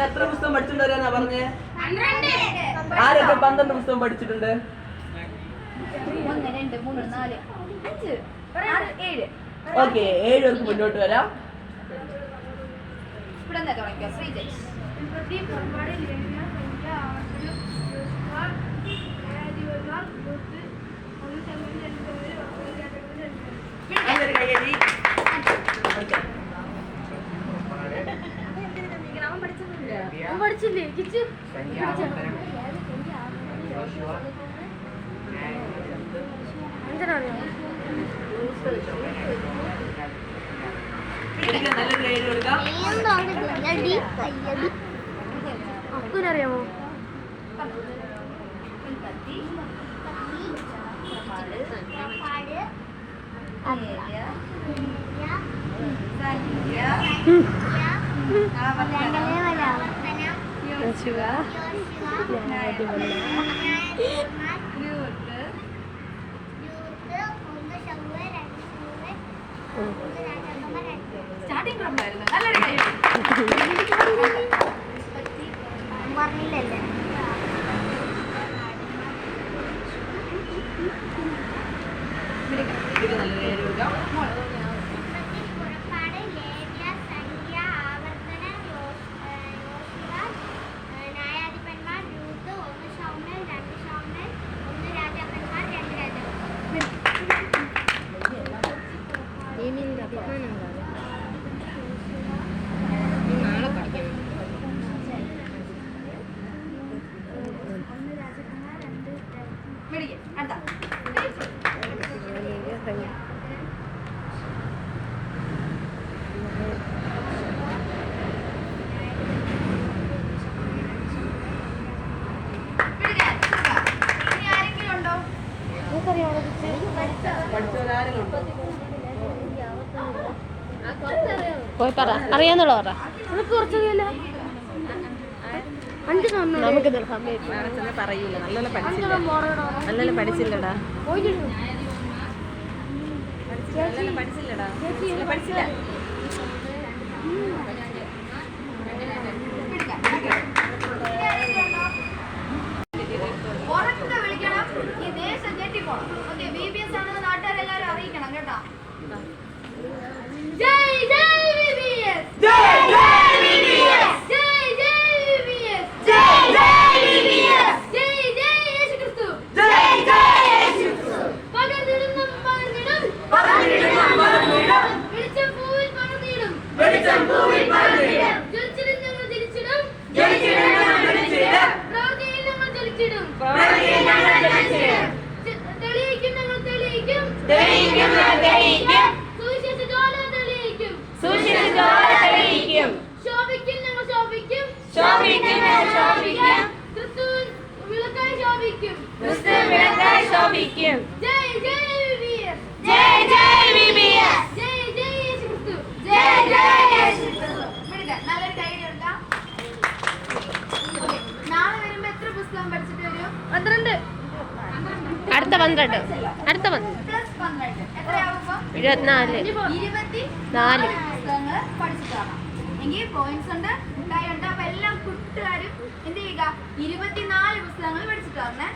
നിങ്ങൾ എത്ര പുസ്തകം പഠിച്ചിട്ടുണ്ട് വരാനാ പറഞ്ഞേ? ആരൊക്കെ 12 പുസ്തകം പഠിച്ചിട്ടുണ്ട്? 1 2 3 4 5 6 7. ഓക്കെ, 7 പേർക്ക് മുന്നോട്ട് വരാം. ഇവിടെ നിന്ന് തുടങ്ങിക്കോ ശ്രീജേഷ്. പഠിച്ചില്ലേ കിച്ചു? അറിയാമോ? സ്റ്റാർട്ടിംഗ് പ്രോബ്ലം നല്ലൊരു കാര്യം പറഞ്ഞില്ലല്ലേ? പോയി പറ, അറിയാന്നുള്ള പറ. നമുക്ക് പറയൂല. നല്ലോണം പഠിച്ചില്ലടാ. പഠിച്ചില്ല. ഉറക്കെ വിളിക്കണം. ഈ ദേശം ഞെട്ടിപ്പോണം. ഓക്കെ, VBS ആണെന്ന് നാട്ടുകാരെല്ലാരും അറിയിക്കണം കേട്ടോ. ജയ് ജയ് VBS, ജയ് ജയ് VBS, ജയ് ജയ് VBS, ജയ് ജയ് VBS, ജയ് ജയ് യേശുക്രിസ്തു, ജയ് ജയ് യേശുക്രിസ്തു. പകർന്നിടും വെളിച്ചം പൂവിൽ പടർന്നിടും, വെളിച്ചം പൂവിൽ പടർന്നിടും. ജ്വലിച്ചിടും ഞങ്ങൾ ജ്വലിച്ചിടും, ജ്വലിച്ചിടും ഞങ്ങൾ ജ്വലിച്ചിടും. പ്രവൃത്തിയിൽ ഞങ്ങൾ ജ്വലിച്ചിടും, പ്രവൃത്തിയിൽ ഞങ്ങൾ ജ്വലിച്ചിടും. തെളിയിക്കും ഞങ്ങൾ തെളിയിക്കും, തെളിയിക്കും ഞങ്ങൾ തെളിയിക്കും. സുവിശേഷ ജ്വാല തെളിയിക്കും, സുവിശേഷ ജ്വാല തെളിയിക്കും. ശോഭിക്കും ഞങ്ങൾ ശോഭിക്കും, ശോഭിക്കും ഞങ്ങൾ ശോഭിക്കും. ക്രിസ്തു വിളക്കായി ശോഭിക്കും, ക്രിസ്തു വിളക്കായി ശോഭിക്കും. ജയ് ജയ് VBS, ജയ് ജയ് VBS, ജയ് ജയ് യേശുക്രിസ്തു, ജയ് ജയ് യേശുക്രിസ്തു. നല്ലൊരു കൈ കൊടുക്കാം. നാളെ വരുമ്പോ എത്ര പുസ്തകം പഠിച്ചിട്ട് വരും? 12. അടുത്ത 12. പ്ലസ് 12 എത്രയാവുമ്പോ 24 പുസ്തകങ്ങൾ പഠിച്ചിട്ട് കാണാം. എങ്കിൽ പോയിന്റ്സ് ഉണ്ട്, മിഠായി ഉണ്ട്. അപ്പൊ എല്ലാം കൂട്ടുകാരും എന്ത് ചെയ്യുക? 24 പുസ്തകങ്ങൾ പഠിച്ചിട്ട് വരണേ.